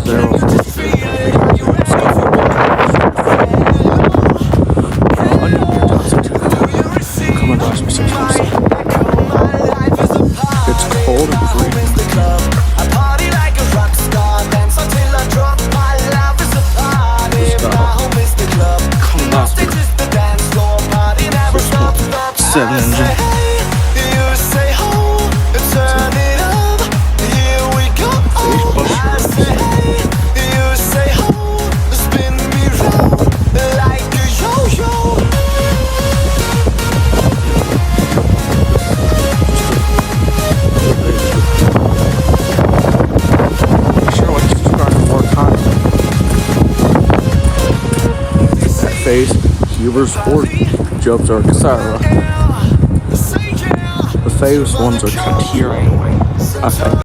It's cold and freezing. Coming off the 7 engine. Phase, Uber Sport, Jobs are Casara. The phase ones are Criterion. Okay.